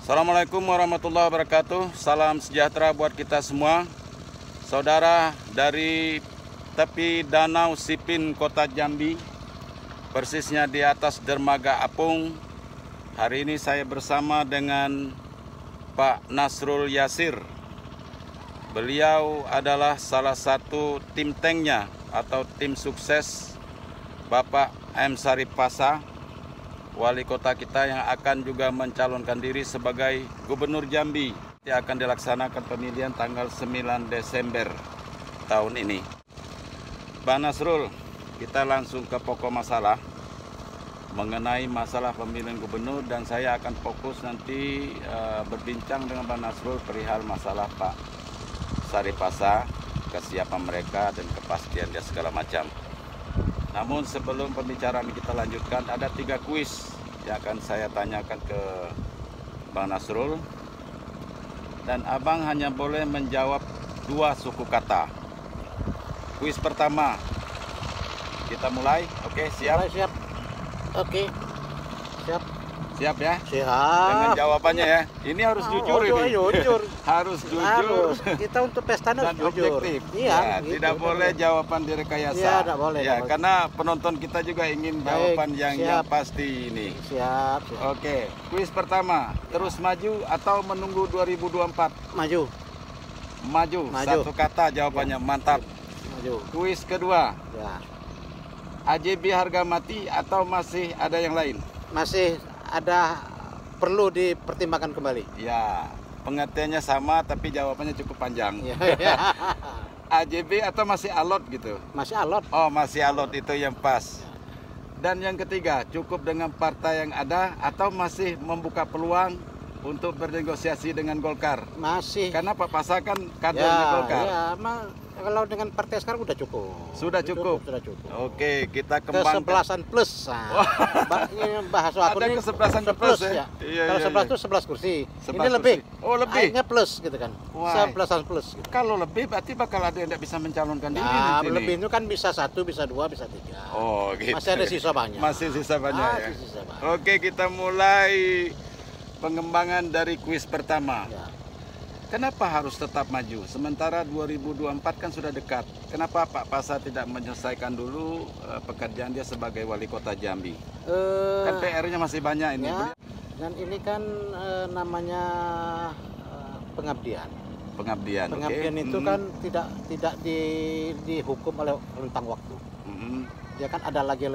Assalamualaikum warahmatullahi wabarakatuh. Salam sejahtera buat kita semua. Saudara dari tepi Danau Sipin, Kota Jambi, persisnya di atas dermaga Apung. Hari ini saya bersama dengan Pak Nasrul Yasir. Beliau adalah salah satu tim tanknya atau tim sukses Bapak M. Saripasa, wali kota kita yang akan juga mencalonkan diri sebagai Gubernur Jambi. Yang akan dilaksanakan pemilihan tanggal 9 Desember tahun ini. Pak Nasrul, kita langsung ke pokok masalah mengenai masalah pemilihan gubernur, dan saya akan fokus nanti berbincang dengan Pak Nasrul perihal masalah Pak Saripasa, kesiapan mereka dan kepastian dia segala macam. Namun sebelum pembicaraan kita lanjutkan, ada 3 kuis yang akan saya tanyakan ke Bang Nasrul. Dan abang hanya boleh menjawab 2 suku kata. Kuis pertama, kita mulai. Oke, siap? Siap. Oke. Siap. Siap ya? Siap. Dengan jawabannya ya. Ini harus jujur ini. Jujur. Harus jujur. Harus. Kita untuk pesta Dan jujur. objektif. Iya. Ya, gitu, tidak boleh jawaban direkayasa. Iya, tidak boleh. Ya, tidak karena penonton kita juga ingin jawaban yang pasti ini. boleh. Siap. Oke, kuis pertama, terus maju atau menunggu 2024? Maju. Maju. Satu kata jawabannya, mantap. Maju. Kuis kedua, Ya. AJB harga mati atau masih ada yang lain? Masih ada perlu dipertimbangkan kembali. Ya, pengertiannya sama tapi jawabannya cukup panjang. Ya. AJB atau masih alot gitu? Masih alot. Oh, masih alot, itu yang pas. Dan yang ketiga, cukup dengan partai yang ada atau masih membuka peluang untuk bernegosiasi dengan Golkar? Masih. Karena Pak Pasa kan kadernya Golkar. Ya, kalau dengan partai sekarang udah cukup. Sudah cukup. Sudah cukup. Oke, kita kembangkan. Kesebelasan plus. Nah, ini bahasa aku Ada ini kesebelasan plus ya? Iya, Kalau iya, 11 iya. itu 11 kursi. 11 Ini lebih. kursi. Oh, lebih. Akhirnya plus gitu kan. Wah. 11 plus. Gitu. Kalau lebih berarti bakal ada yang tidak bisa mencalonkan diri Nah, nanti lebih nih. itu kan bisa 1, bisa 2, bisa 3. Oh, gitu. Masih ada sisa banyak. Masih sisa banyak ya. Masih sisa banyak. Oke, kita mulai pengembangan dari kuis pertama. Ya. Kenapa harus tetap maju? Sementara 2024 kan sudah dekat. Kenapa Pak Pasa tidak menyelesaikan dulu pekerjaan dia sebagai wali kota Jambi? Kan PR-nya masih banyak ini. Ya, dan ini kan namanya pengabdian. Pengabdian. Pengabdian oke. itu kan tidak dihukum oleh rentang waktu. Dia kan ada lagi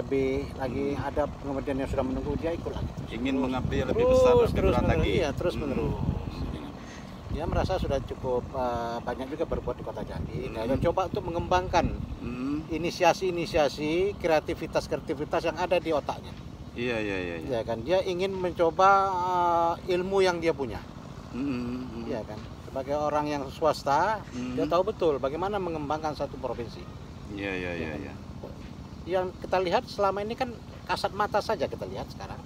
ada pengabdian yang sudah menunggu, dia ikut lagi. Ingin mengabdi lebih besar, lebih berat lagi. Iya, terus menerus. Dia merasa sudah cukup banyak juga berbuat di kota Jambi. Nah, dia coba untuk mengembangkan inisiasi-inisiasi, kreativitas yang ada di otaknya. Iya. Ya kan, dia ingin mencoba ilmu yang dia punya. Ya kan, sebagai orang yang swasta, dia tahu betul bagaimana mengembangkan satu provinsi. Iya. Yang kita lihat selama ini kan kasat mata saja kita lihat sekarang.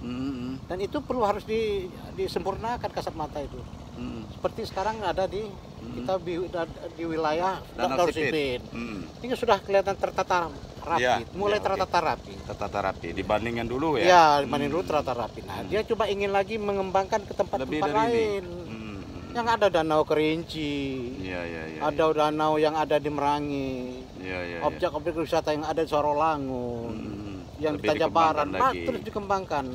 Dan itu perlu harus disempurnakan kasat mata itu. Seperti sekarang ada kita di wilayah Danau Sipin. Ini sudah kelihatan tertata rapi, mulai tertata rapi. Tertata rapi dibandingkan dulu ya. Ya, dibanding dulu tertata rapi. Nah, dia coba ingin lagi mengembangkan ke tempat-tempat lain. Yang ada Danau Kerinci. Ada danau yang ada di Merangi. Objek-objek wisata yang ada di Sorolangun. Yang di Tajabaran, terus dikembangkan.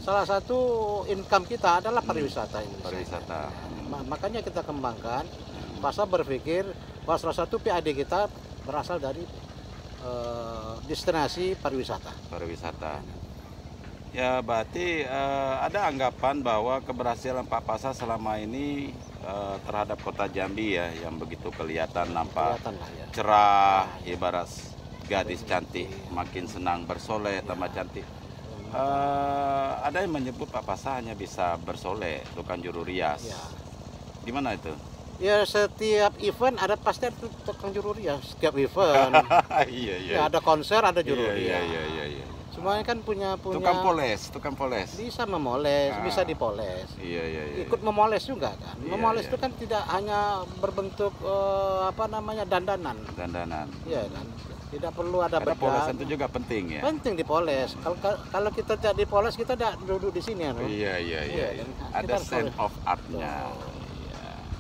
Salah satu income kita adalah pariwisata ini. Pariwisata. Makanya kita kembangkan. Pasa berpikir bahwa salah satu PAD kita berasal dari destinasi pariwisata. Ya, berarti ada anggapan bahwa keberhasilan Pak Pasa selama ini terhadap kota Jambi ya, yang begitu kelihatan nampak cerah, ibarat gadis cantik, makin senang bersolek, tambah cantik. Ada yang menyebut Pak Pasa hanya bisa bersolek, tukang juru rias. Gimana itu? Ya, setiap event pasti ada tukang juru rias. Setiap event. Iya. Ya, ada konser, ada juru rias. Iya. Semuanya kan punya tukang poles. Bisa memoles, bisa dipoles. Iya. Ikut memoles juga kan. Iya, Memoles iya. itu kan tidak hanya berbentuk dandanan. Dandanan. Iya kan. Tidak perlu ada bedak. Polesan itu juga penting ya. Penting dipoles. Kalau kita tidak dipoles, kita tidak duduk di sini ya. Iya. Ada sense of art-nya.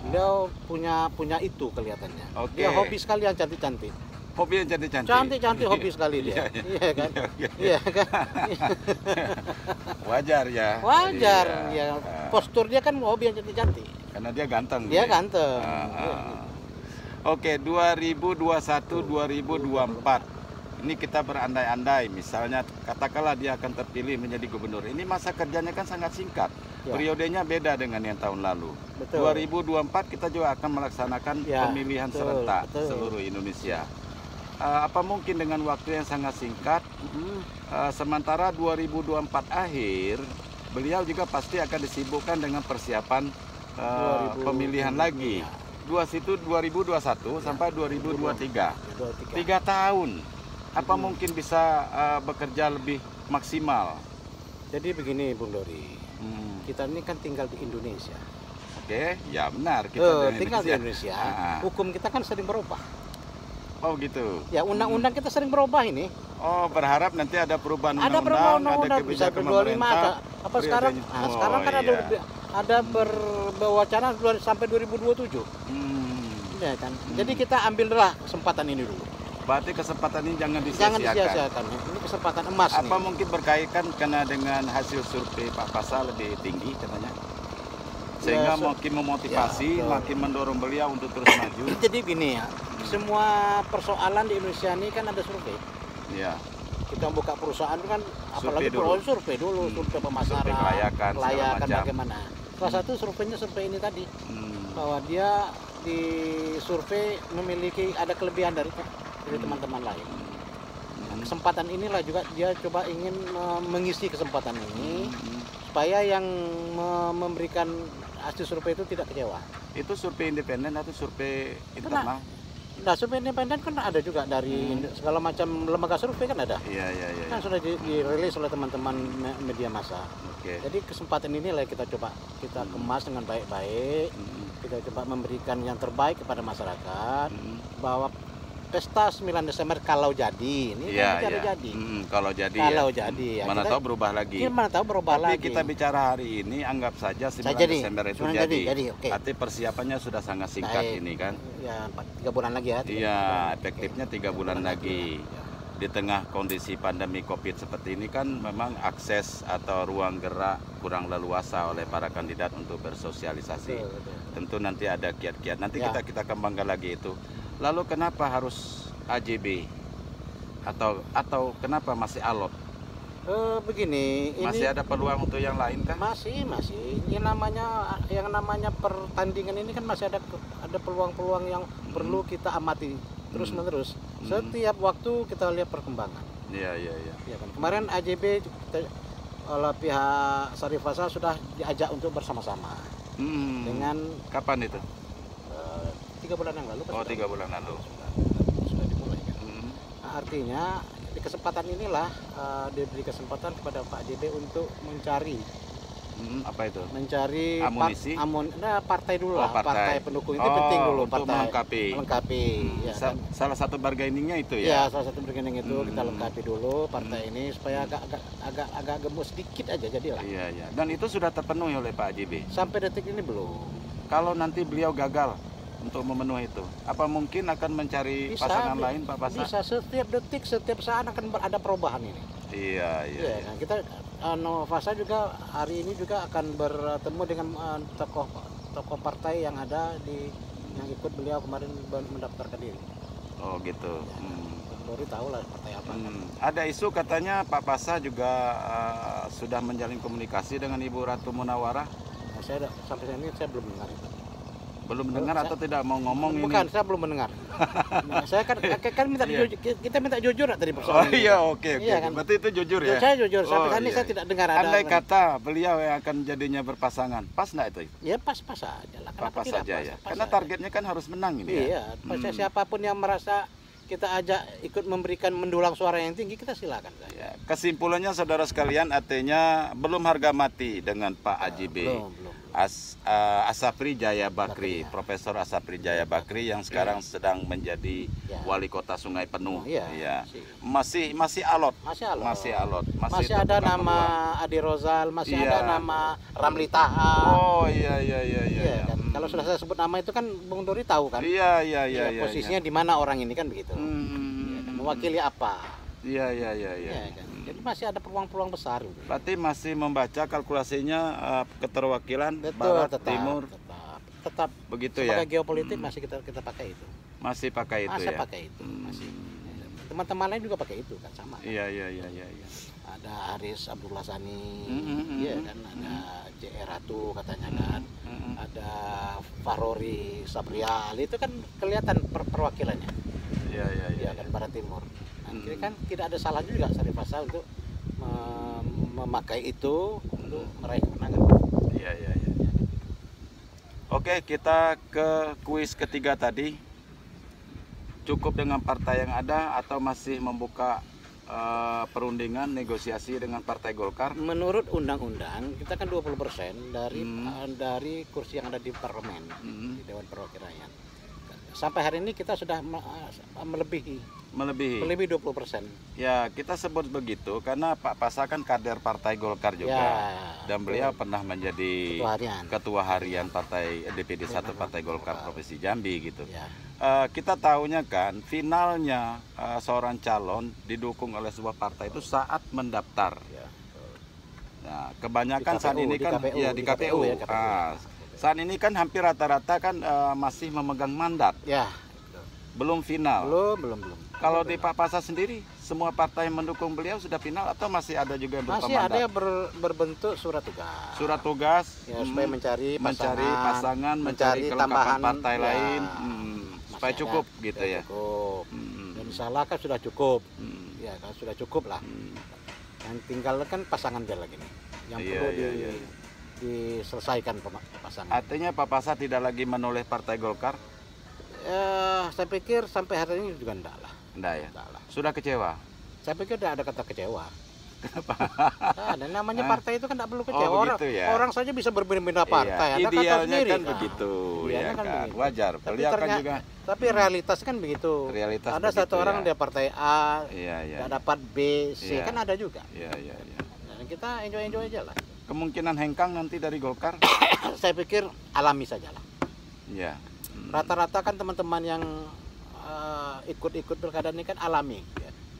Beliau punya itu kelihatannya. Dia hobi sekali yang cantik-cantik. Hobi yang cantik-cantik. Cantik-cantik hobi sekali dia. Iya kan? Iya kan? Wajar ya. Wajar ya. Postur dia kan hobi yang cantik-cantik. Karena dia ganteng. Dia ganteng. Oke, 2021-2024. Ini kita berandai-andai, misalnya katakanlah dia akan terpilih menjadi gubernur. Ini masa kerjanya kan sangat singkat. Periodenya beda dengan yang tahun lalu. Betul. 2024 kita juga akan melaksanakan pemilihan serentak seluruh Indonesia. Apa mungkin dengan waktu yang sangat singkat, sementara 2024 akhir, beliau juga pasti akan disibukkan dengan persiapan pemilihan lagi. 2021 sampai 2023. 3 tahun. Apa mungkin bisa bekerja lebih maksimal? Jadi begini Bung Dori, kita ini kan tinggal di Indonesia. Oke, ya benar, kita tinggal di Indonesia. Hukum kita kan sering berubah. Oh gitu. Ya undang-undang kita sering berubah ini. Oh, berharap nanti ada perubahan undang-undang. Ada perubahan undang-undang, bisa ke-25 apa sekarang? Sekarang kan ada berwacana sampai 2027. Ya kan. Jadi kita ambillah kesempatan ini dulu. Berarti kesempatan ini jangan disia-siakan. Ini kesempatan emas. Apa mungkin berkaitan karena dengan hasil survei Pak Pasa lebih tinggi katanya? Sehingga makin memotivasi, makin mendorong beliau untuk terus maju. Jadi gini ya, semua persoalan di Indonesia ini kan ada survei. Iya. Kita buka perusahaan kan, apalagi survei dulu, survei pemasaran, survei kelayakan bagaimana. Salah satu surveinya survei ini tadi, bahwa dia di survei memiliki ada kelebihan dari teman-teman lain. Nah, kesempatan inilah juga dia coba ingin mengisi kesempatan ini supaya yang memberikan hasil survei itu tidak kecewa. Itu survei independen atau survei internal? Nah, survei independen kan ada juga dari segala macam lembaga survei kan ada. Iya. Kan sudah dirilis oleh teman-teman media massa. Jadi kesempatan inilah kita coba kita kemas dengan baik-baik. Kita coba memberikan yang terbaik kepada masyarakat bahwa pesta 9 Desember kalau jadi ini jadi. Kalau jadi ya. Mana tahu berubah lagi. Tapi kita bicara hari ini anggap saja 9 Desember itu jadi. Arti persiapannya sudah sangat singkat ini kan. Ya 3 bulan lagi ya. Iya, efektifnya 3 bulan lagi. Di tengah kondisi pandemi Covid seperti ini kan memang akses atau ruang gerak kurang leluasa oleh para kandidat untuk bersosialisasi. Tentu nanti ada kiat-kiat. Nanti kita kembangkan lagi itu. Lalu kenapa harus AJB atau kenapa masih alot? Begini, masih ada peluang untuk yang lain kan? Masih. Yang namanya pertandingan ini kan masih ada peluang-peluang yang perlu kita amati terus-menerus. Setiap waktu kita lihat perkembangan. Iya. Ya kan? Kemarin AJB oleh pihak Sarifasa sudah diajak untuk bersama-sama. Dengan kapan itu? 3 bulan yang lalu. 3 bulan lalu. Sudah dimulai kan. Nah, artinya di kesempatan inilah diberi kesempatan kepada Pak AJB untuk mencari apa itu? Mencari amunisi. Partai dulu lah. Partai pendukung itu penting dulu. Untuk melengkapi. Ya, kan? Salah satu bargainingnya itu ya? Ya, salah satu bargaining itu kita lengkapi dulu partai ini supaya agak gemuk sedikit aja jadilah. Iya. Dan itu sudah terpenuhi oleh Pak AJB? Sampai detik ini belum. Kalau nanti beliau gagal untuk memenuhi itu, apa mungkin akan mencari pasangan lain Pak Pasa? Bisa, setiap detik, setiap saat akan ada perubahan ini. Iya. Nah, kita Novasa juga hari ini juga akan bertemu dengan tokoh partai yang ada yang ikut beliau kemarin mendaftarkan diri. Oh gitu. Baru tahu lah partai apa. Ada isu katanya Pak Pasa juga sudah menjalin komunikasi dengan Ibu Ratu Munawarah. Nah, sampai ini saya belum dengar itu. Belum mendengar atau tidak mau ngomong ini? Bukan, saya belum mendengar. Nah, saya kan minta kita minta jujur tadi Oh persoalan. iya, oke. Iya, kan? Berarti itu jujur ya? Saya jujur, sampai ini saya tidak dengar ada. Andai kata beliau yang akan jadinya berpasangan, pas nggak itu? Ya pas aja lah. Pas saja ya. Karena targetnya kan harus menang ini ya. Iya, siapapun yang merasa kita ajak ikut mendulang suara yang tinggi, kita silakan. Ya, kesimpulannya saudara sekalian, artinya belum harga mati dengan Pak AJB. Belum. Asapri Jaya Bakri, Profesor Asapri Jaya Bakri yang sekarang sedang menjadi wali kota Sungai Penuh. Ya. Masih alot. Masih ada nama Adi Rozal, masih ada nama Ramli Taha. Oh iya. Kan? Kalau sudah saya sebut nama itu kan Bung Dori tahu kan? Iya. Posisinya di mana orang ini kan begitu. Kan? Mewakili apa? Iya. Kan? Jadi masih ada peluang-peluang besar. Berarti masih membaca kalkulasinya keterwakilan Barat, Timur. Tetap begitu sebagai geopolitik masih kita pakai itu. Masih pakai itu ya? Pakai itu. Masih. Teman-teman lain juga pakai itu kan sama. Iya. Ada Haris Abdullah Sani, kan? Ada JR Ratu katanya kan. Ada Farori Sabrial, itu kan kelihatan perwakilannya. Iya kan Barat Timur. Jadi kan tidak ada salah juga Syarif Hasan untuk memakai itu untuk meraih kemenangan. Iya. Oke, kita ke kuis ketiga tadi. Cukup dengan partai yang ada atau masih membuka perundingan negosiasi dengan Partai Golkar? Menurut undang-undang kita kan 20% dari kursi yang ada di parlemen, di Dewan Perwakilan Rakyat. Sampai hari ini kita sudah melebihi 20%. Ya, kita sebut begitu karena Pak Pasa kan kader Partai Golkar juga. Dan beliau pernah menjadi ketua harian Partai DPD 1 Partai Golkar Provinsi Jambi gitu. Kita tahunya kan finalnya seorang calon didukung oleh sebuah partai itu saat mendaftar. Nah, kebanyakan saat ini kan di KPU. Saat ini kan hampir rata-rata kan masih memegang mandat. Belum final. Belum. Kalau di Pak Pasa sendiri, semua partai yang mendukung beliau sudah final atau masih ada juga yang berupa mandat? Masih ada yang berbentuk surat tugas. Surat tugas supaya mencari pasangan, mencari kelengkapan partai lain, supaya cukup gitu ya. Cukup. Dan salah kan sudah cukup. Ya kan sudah cukup lah. Yang tinggal kan pasangan dia lagi nih. Yang perlu diselesaikan pasangan. Artinya Pak Pasa tidak lagi menoleh Partai Golkar? Saya pikir sampai hari ini juga enggak lah. Enggak ya? Sudah kecewa? Saya pikir tidak ada kata kecewa. Kenapa? Dan namanya partai itu kan tidak perlu kecewa. Orang saja bisa berbeda-beda partai. Ada idealnya kan begitu. Idealnya kan begitu. Wajar. Tapi realitas kan begitu. Ada satu orang dia partai A, tidak dapat B, C, kan ada juga. Dan kita enjoy aja lah. Kemungkinan hengkang nanti dari Golkar? Saya pikir alami saja lah. Rata-rata kan teman-teman yang ikut-ikut pilkada ini kan alami.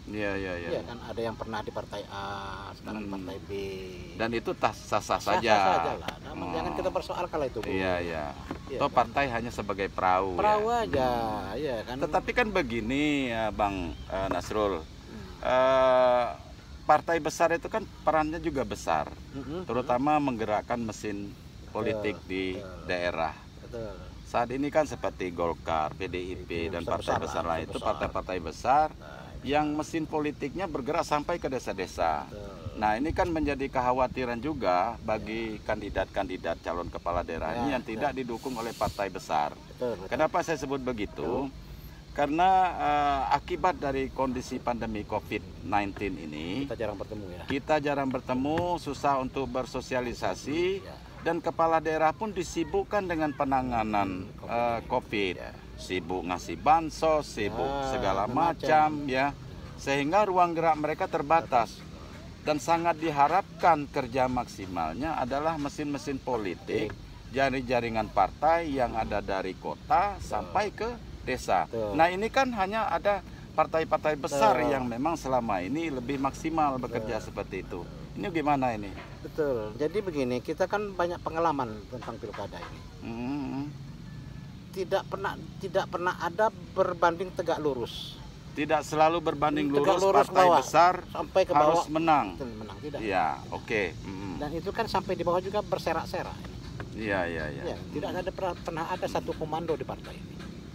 Iya kan ada yang pernah di partai A, sekarang partai B. Dan itu sah-sah saja. Lah. Jangan kita persoal kalau itu. Iya. Toh partai hanya sebagai perahu. Perahu aja, kan. Tetapi kan begini ya Bang Nasrul. Partai besar itu kan perannya juga besar, terutama menggerakkan mesin politik di daerah. Saat ini kan seperti Golkar, PDIP, dan partai besar lain itu partai-partai besar yang mesin politiknya bergerak sampai ke desa-desa. Nah, ini kan menjadi kekhawatiran juga bagi kandidat-kandidat calon kepala daerah ini yang tidak didukung oleh partai besar. Kenapa saya sebut begitu? Karena akibat dari kondisi pandemi COVID-19 ini, kita jarang bertemu, susah untuk bersosialisasi, dan kepala daerah pun disibukkan dengan penanganan COVID, sibuk ngasih bansos, sibuk segala macam, ya, sehingga ruang gerak mereka terbatas. Dan sangat diharapkan kerja maksimalnya adalah mesin-mesin politik, jaringan partai yang ada dari kota sampai ke desa. Nah, ini kan hanya ada partai-partai besar yang memang selama ini lebih maksimal bekerja seperti itu. Ini gimana ini? Betul. Jadi begini, kita kan banyak pengalaman tentang pilkada ini. Tidak pernah ada berbanding tegak lurus. Tidak selalu berbanding lurus partai besar sampai ke bawah harus menang. Tidak. Ya, oke. Dan itu kan sampai di bawah juga berserak-serak. Iya. Tidak ada pernah ada satu komando di partai ini.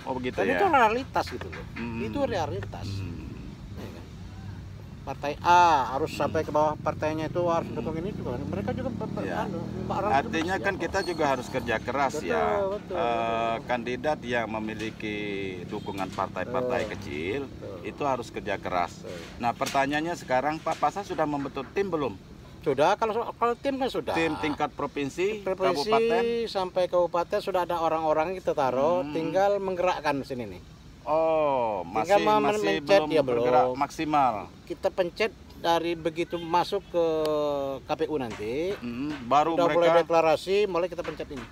Oh begitu. Dan ya. itu realitas gitu loh. Itu realitas. Ya kan? Partai A harus sampai ke bawah partainya itu harus dukung ini juga. Mereka juga artinya kan kita juga harus kerja keras. Betul. Kandidat yang memiliki dukungan partai-partai kecil itu harus kerja keras. Nah, pertanyaannya sekarang Pak Pasa sudah membentuk tim belum? Sudah, kalau tim kan sudah. Tim tingkat provinsi, kabupaten sampai kabupaten sudah ada orang-orang kita taruh, tinggal menggerakkan sini nih. Oh, masih mencet, belum ya bergerak maksimal. Kita pencet dari begitu masuk ke KPU nanti, baru udah mereka mulai deklarasi, mulai kita pencet ini.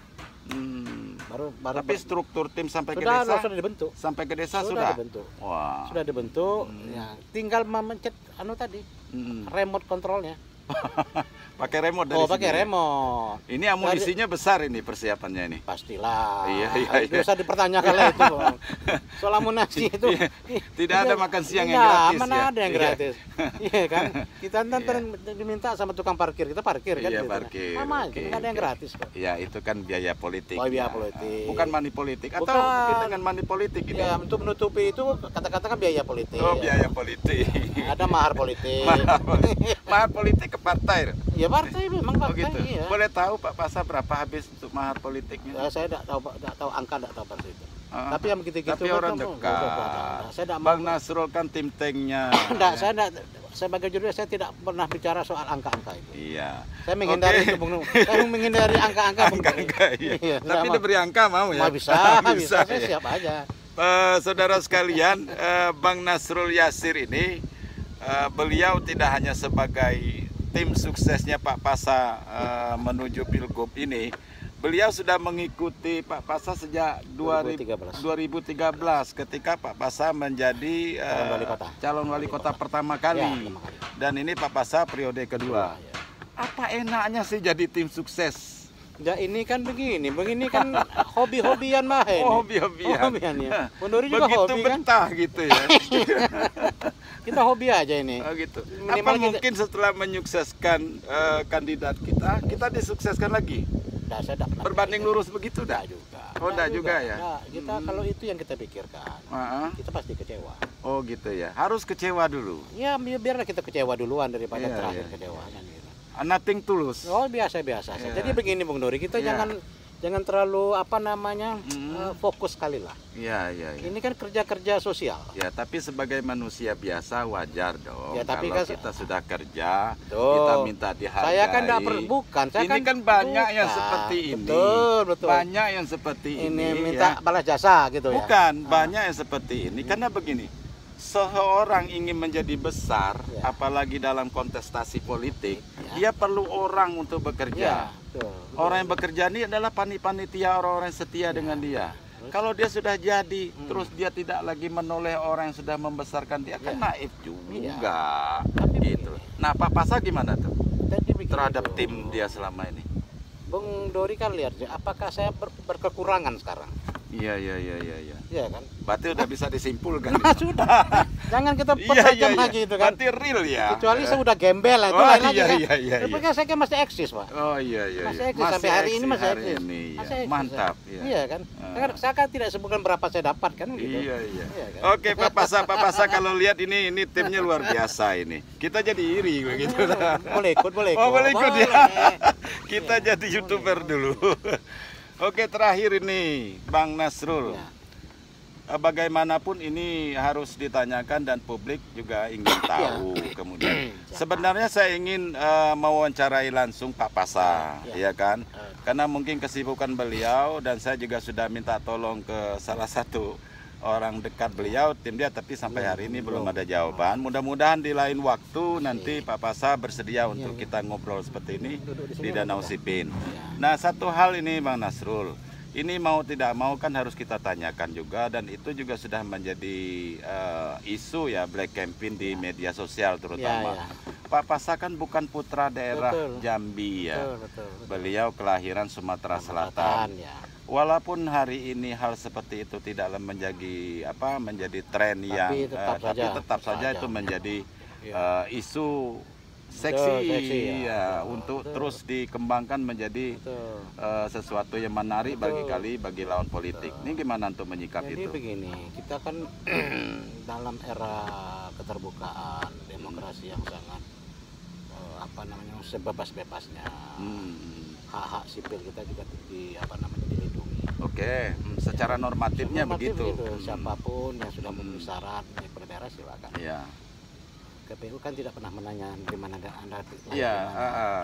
Baru tapi struktur tim sampai ke sudah dibentuk. Sampai ke desa sudah dibentuk. Wah. Sudah dibentuk. Ya, tinggal memencet tadi. Remote kontrolnya. Pakai remote dari sini. Pakai remote. Ini amunisinya besar ini persiapannya ini. Pastilah. Iya. Itu usah dipertanyakan lah itu. Soal amunisi itu. Tidak ada makan siang yang gratis. Mana ada yang gratis. Iya kan? Kita ntar diminta sama tukang parkir, kita parkir kan. Iya, parkir. Sama aja, enggak ada yang gratis kok. Iya, itu kan biaya politik. Oh, biaya politik. Bukan money politik atau dengan money politik ini? Ya, untuk menutupi itu kata-kata kan biaya politik. Oh, biaya politik. Ada mahar politik. Mahar politik ke partai. Ya partai memang partai. Gitu. Iya. Boleh tahu Pak Pasa berapa habis untuk mahar politiknya? Ya, saya tidak tahu angka, tidak tahu pasti itu. Tapi yang begitu-gitu. Tapi orang dekat. Saya Bang Nasrul kan tim tanknya. Saya sebagai juri saya tidak pernah bicara soal angka-angka itu. Iya. Saya menghindari itu, Bung. Saya menghindari angka-angka. Angka-angka, iya. Tapi diberi angka mau ya? Bisa. Saya siap aja. Saudara sekalian, Bang Nasrul Yasir ini beliau tidak hanya sebagai tim suksesnya Pak Pasa menuju Pilgub ini, beliau sudah mengikuti Pak Pasa sejak 2013 ketika Pak Pasa menjadi calon wali kota pertama kali. Dan ini Pak Pasa periode kedua. Apa enaknya sih jadi tim sukses? Ya ini kan begini kan hobi-hobian mah ini. Oh, hobi-hobian ya. Bondori juga begitu hobi kan. Betah gitu ya. Kita hobi aja ini. Oh gitu. Apa mungkin setelah menyukseskan kandidat kita disukseskan lagi? Nah, saya tidak berbanding lurus begitu dah juga. Oh, enggak juga ya. Nah, kita kalau itu yang kita pikirkan, kita pasti kecewa. Oh gitu ya. Harus kecewa dulu. Ya biarlah kita kecewa duluan daripada terakhir kecewa kan gitu. Nothing tulus. Oh biasa-biasa. Jadi begini Bung Dori, kita jangan terlalu fokus sekali lah. Iya. Ini kan kerja sosial. Ya, tapi sebagai manusia biasa wajar dong. Ya, tapi kalau kita sudah kerja, kita minta dihargai. Saya kan bukan. Ini kan banyak yang seperti ini. Betul. Banyak yang seperti ini. Minta balas jasa gitu ya. Bukan, banyak yang seperti ini. Karena begini, seseorang ingin menjadi besar, apalagi dalam kontestasi politik, dia perlu orang untuk bekerja. Orang yang bekerja ini adalah panitia, orang-orang yang setia dengan dia. Kalau dia sudah jadi, terus dia tidak lagi menoleh orang yang sudah membesarkan dia, kan naif juga. Gitu. Nah, Pak Pasa gimana tuh terhadap tim dia selama ini? Bung Dori kan lihat, apakah saya berkekurangan sekarang? Iya. Iya kan? Berarti udah bisa disimpulkan. Nah, sudah. Jangan kita pertajam lagi itu kan. Berarti real ya. Kecuali saya udah gembel lah itu lain lagi kan. Iya. Tapi kan saya kan masih eksis, Pak. Oh iya. Masih eksis sampai hari ini masih eksis. Mantap. Iya kan? Saya kan tidak sebutkan berapa saya dapat kan gitu. Iya. Oke, Pak Pasa kalau lihat ini timnya luar biasa ini. Kita jadi iri begitu. Boleh ikut. Oh, boleh ikut ya. Kita jadi YouTuber dulu. Oke, terakhir ini Bang Nasrul. Bagaimanapun ini harus ditanyakan dan publik juga ingin tahu. Kemudian sebenarnya saya ingin mewawancarai langsung Pak Pasa, ya kan? Karena mungkin kesibukan beliau dan saya juga sudah minta tolong ke salah satu orang dekat beliau, tim dia, tapi sampai hari ini belum ada jawaban. Mudah-mudahan di lain waktu nanti Pak Pasa bersedia untuk kita ngobrol seperti ini di Danau Sipin. Nah, satu hal ini Bang Nasrul, ini mau tidak mau kan harus kita tanyakan juga, dan itu juga sudah menjadi isu ya, black campaign di media sosial terutama. Pak Pasa kan bukan putra daerah Jambi ya. Beliau kelahiran Sumatera Selatan. Walaupun hari ini hal seperti itu tidaklah menjadi tren yang tetap saja itu menjadi isu seksi untuk terus dikembangkan menjadi sesuatu yang menarik bagi lawan politik. Ini gimana untuk menyikapi itu? Jadi begini, kita kan dalam era keterbukaan demokrasi yang sangat sebebas-bebasnya. Hak-hak sipil kita juga dilindungi. Oke, secara normatifnya begitu. Siapapun yang sudah memenuhi syarat naik daerah silakan. Iya. KPU kan tidak pernah menanya di mana Anda. Iya,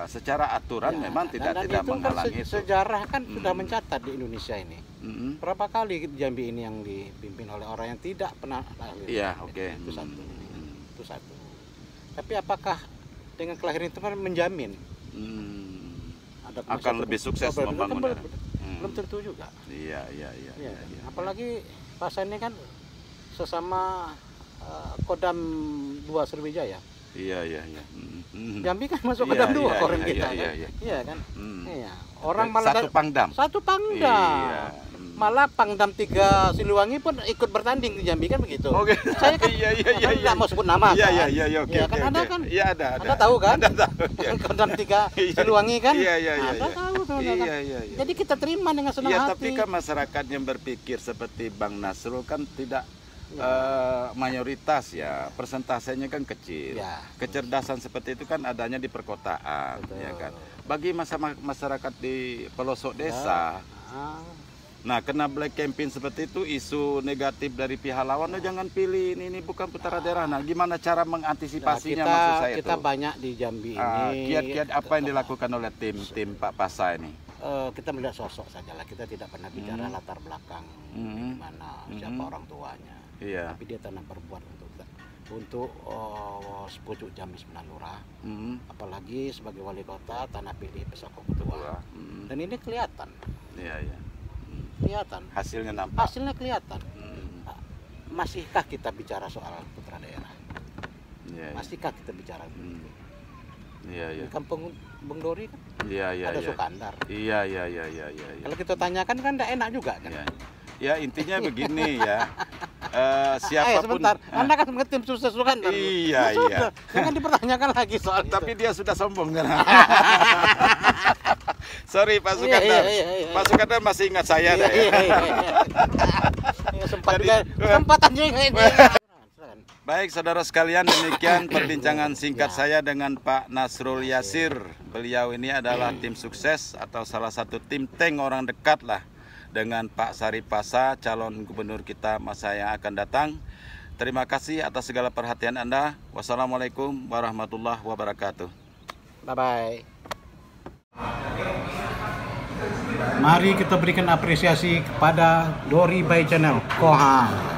secara aturan memang tidak menghalangi itu. Sejarah kan sudah mencatat di Indonesia ini. Berapa kali Jambi ini yang dipimpin oleh orang yang tidak pernah lahir. Iya, oke. Itu satu. Itu satu. Tapi apakah dengan kelahiran itu kan menjamin akan lebih sukses membangun? Belum tentu juga. Iya. Apalagi Pasa ini kan sesama Kodam 2 Sriwijaya. Iya. Jambi kan masuk Kodam 2 orang kita. Iya kan? Iya. Orang malah satu Pangdam. Iya. Malah Pangdam 3 Siliwangi pun ikut bertanding di Jambi kan begitu. Oke. Saya kan tidak mau sebut nama kan. Iya, oke. Kan Anda kan? Iya, ada. Anda tahu kan? Ada tahu. Pangdam 3 Siliwangi kan? Iya. Anda tahu kan? Iya. Jadi kita terima dengan senang hati. Iya, tapi kan masyarakat yang berpikir seperti Bang Nasrul kan tidak mayoritas ya, persentasenya kan kecil. Ya. Kecerdasan seperti itu kan adanya di perkotaan. Betul. Ya kan. Bagi masyarakat di pelosok desa, nah kena black campaign seperti itu, isu negatif dari pihak lawan, jangan pilih ini bukan putra daerah. Nah, gimana cara mengantisipasinya maksud saya kita banyak di Jambi ini. Kiat-kiat apa yang dilakukan oleh tim Pak Pasa ini? Kita melihat sosok sajalah, kita tidak pernah bicara latar belakang gimana, siapa orang tuanya. Iya. Tapi dia tanah berbuat untuk sepucuk Jambi 9 Lurah. Apalagi sebagai wali kota tanah pilih Pesako Ketua. Dan ini kelihatan. Iya. Kelihatan. Hasilnya nampak. Hasilnya kelihatan. Masihkah kita bicara soal putra daerah? Masihkah kita bicara begitu? Iya. Di kampung Bung Dori kan? Iya. Ada Sukandar. Iya. Kalau kita tanyakan kan tidak enak juga kan? Ya intinya begini ya. Siapapun. Sebentar. Anda kan tim sukses Sukandar. Iya. Jangan dipertanyakan lagi soal tapi itu. dia sudah sombong kan. Sorry Pak Sukandar. Pak Sukandar masih ingat saya deh. Sempat anjing ini. Baik saudara sekalian, demikian perbincangan singkat saya dengan Pak Nasrul Yasir. Beliau ini adalah tim sukses atau salah satu tim tank orang dekat lah dengan Pak Sari Pasa, calon gubernur kita masa yang akan datang. Terima kasih atas segala perhatian Anda. Wassalamualaikum warahmatullahi wabarakatuh. Bye-bye. Mari kita berikan apresiasi kepada Dori by Channel. Kohang.